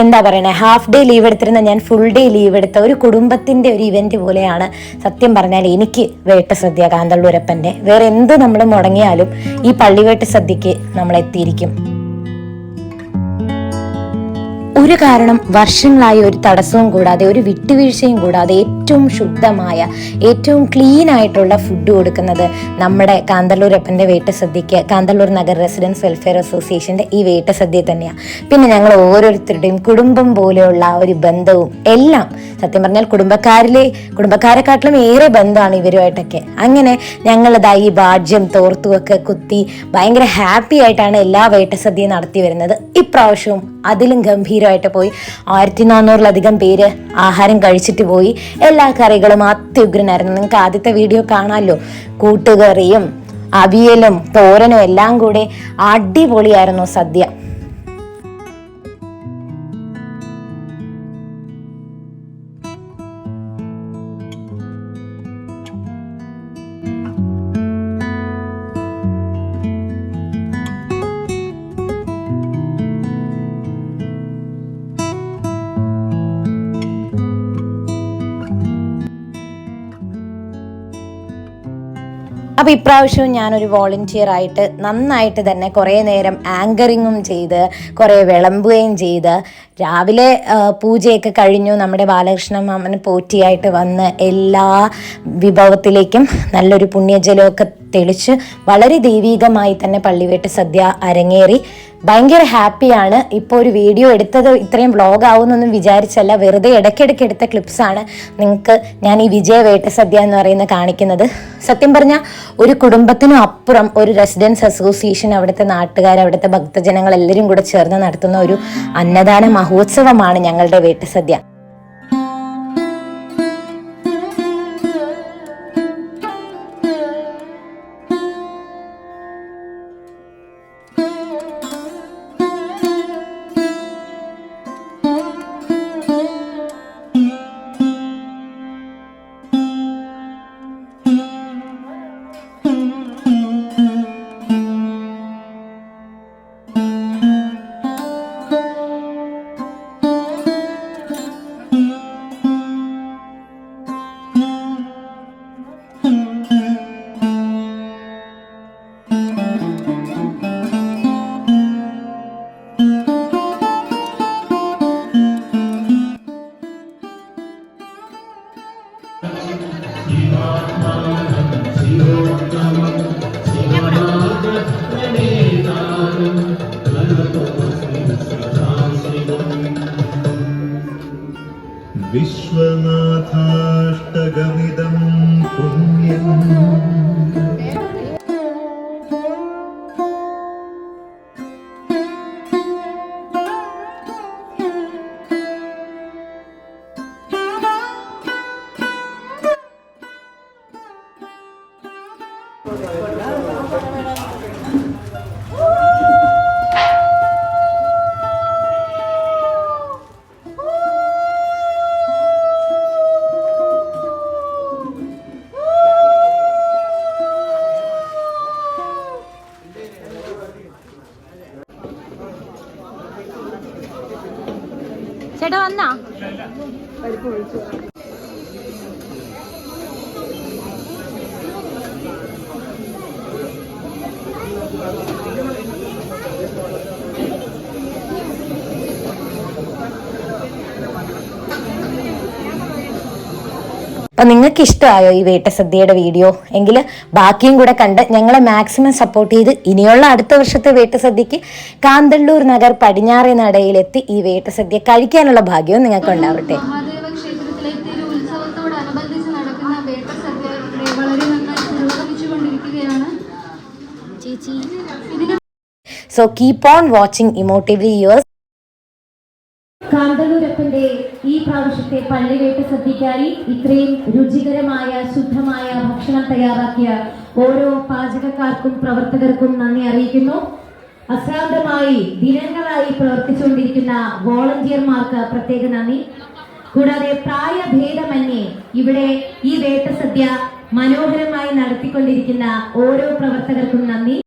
എന്താ പറയണേ, half day leave എടുത്തിരുന്ന ഞാൻ ഫുൾ ഡേ ലീവ് എടുത്ത ഒരു കുടുംബത്തിന്റെ ഒരു ഇവന്റ് പോലെയാണ് സത്യം പറഞ്ഞാൽ എനിക്ക് വേട്ട സദ്യ കാന്തള്ളൂരപ്പന്റെ. വേറെ എന്ത് നമ്മൾ മുടങ്ങിയാലും ഈ പള്ളിവേട്ട സദ്യക്ക് നമ്മൾ എത്തിയിരിക്കും. ഒരു കാരണം വർഷങ്ങളായി ഒരു തടസ്സവും കൂടാതെ ഒരു വിട്ടുവീഴ്ചയും കൂടാതെ ഏറ്റവും ശുദ്ധമായ ഏറ്റവും ക്ലീൻ ആയിട്ടുള്ള ഫുഡ് കൊടുക്കുന്നത് നമ്മുടെ കാന്തള്ളൂരപ്പൻ്റെ വേട്ടസദ്യക്ക് കാന്തള്ളൂർ നഗർ റെസിഡൻസ് വെൽഫെയർ അസോസിയേഷൻ്റെ ഈ വേട്ടസദ്യ തന്നെയാണ്. പിന്നെ ഞങ്ങൾ ഓരോരുത്തരുടെയും കുടുംബം പോലെയുള്ള ഒരു ബന്ധവും എല്ലാം സത്യം പറഞ്ഞാൽ കുടുംബക്കാരെക്കാട്ടിലും ഏറെ ബന്ധമാണ് ഇവരുമായിട്ടൊക്കെ. അങ്ങനെ ഞങ്ങളിതാ ഈ ബാഡ്യം തോർത്തുമൊക്കെ കുത്തി ഭയങ്കര ഹാപ്പി ആയിട്ടാണ് എല്ലാ വേട്ടസദ്യയും നടത്തി വരുന്നത്. ഇപ്രാവശ്യവും അതിലും ഗംഭീരമായിട്ട് പോയി. 1400-ലധികം പേര് ആഹാരം കഴിച്ചിട്ട് പോയി. എല്ലാ കറികളും അത്യുഗ്രനായിരുന്നു. നിങ്ങൾക്ക് ആദ്യത്തെ വീഡിയോ കാണാമല്ലോ. കൂട്ടുകറിയും അവിയലും തോരനും എല്ലാം കൂടെ അടിപൊളിയായിരുന്നു സദ്യ. അപ്പോൾ ഇപ്രാവശ്യവും ഞാനൊരു വോളണ്ടിയർ ആയിട്ട് നന്നായിട്ട് തന്നെ കുറേ നേരം ആങ്കറിങ്ങും ചെയ്ത് കുറേ വിളമ്പുകയും ചെയ്ത് രാവിലെ പൂജയൊക്കെ കഴിഞ്ഞു. നമ്മുടെ ബാലകൃഷ്ണ മാമന് പോറ്റിയായിട്ട് വന്ന് എല്ലാ വിഭവത്തിലേക്കും നല്ലൊരു പുണ്യജലമൊക്കെ തെളിച്ച് വളരെ ദൈവീകമായി തന്നെ പള്ളിവേട്ട് സദ്യ അരങ്ങേറി. ഭയങ്കര ഹാപ്പിയാണ്. ഇപ്പോൾ ഒരു വീഡിയോ എടുത്തത് ഇത്രയും വ്ളോഗ് ആവുമെന്നൊന്നും വിചാരിച്ചല്ല, വെറുതെ ഇടയ്ക്കിടയ്ക്ക് എടുത്ത ക്ലിപ്സാണ് നിങ്ങൾക്ക് ഞാൻ ഈ വിജയ വേട്ട സദ്യ എന്ന് പറയുന്നത് കാണിക്കുന്നത്. സത്യം പറഞ്ഞാൽ ഒരു കുടുംബത്തിനും അപ്പുറം ഒരു റെസിഡൻസ് അസോസിയേഷൻ, അവിടുത്തെ നാട്ടുകാർ, അവിടുത്തെ ഭക്തജനങ്ങൾ എല്ലാവരും കൂടെ ചേർന്ന് നടത്തുന്ന ഒരു അന്നദാന മഹോത്സവമാണ് ഞങ്ങളുടെ വേട്ട സദ്യ. വിശ്വനാഥാഷ്ടകമിദം പുണ്യം ചേട്ടാ വന്നാ അപ്പം നിങ്ങൾക്ക് ഇഷ്ടമായോ ഈ വേട്ടസദ്യയുടെ വീഡിയോ? എങ്കിൽ ബാക്കിയും കൂടെ കണ്ട് ഞങ്ങളെ മാക്സിമം സപ്പോർട്ട് ചെയ്ത് ഇനിയുള്ള അടുത്ത വർഷത്തെ വേട്ടസദ്യക്ക് കാന്തള്ളൂർ നഗർ പടിഞ്ഞാറേ നടയിലെത്തി ഈ വേട്ടസദ്യ കഴിക്കാനുള്ള ഭാഗ്യവും നിങ്ങൾക്ക് ഉണ്ടാവട്ടെ. So keep on watching Emotively Yours. കാന്തള്ളൂരപ്പന്റെ ഈ പ്രാവശ്യത്തെ പള്ളിവേട്ട സദ്യക്കായി ഇത്രയും രുചികരമായ ശുദ്ധമായ ഭക്ഷണം തയ്യാറാക്കിയ ഓരോ പാചകക്കാർക്കും പ്രവർത്തകർക്കും നന്ദി അറിയിക്കുന്നു. അശ്രാന്തമായി ദിനങ്ങളായി പ്രവർത്തിച്ചുകൊണ്ടിരിക്കുന്ന വോളണ്ടിയർമാർക്ക് പ്രത്യേക നന്ദി. കൂടാതെ പ്രായഭേദമന്യേ ഇവിടെ ഈ വേട്ട സദ്യ മനോഹരമായി നടത്തിക്കൊണ്ടിരിക്കുന്ന ഓരോ പ്രവർത്തകർക്കും നന്ദി.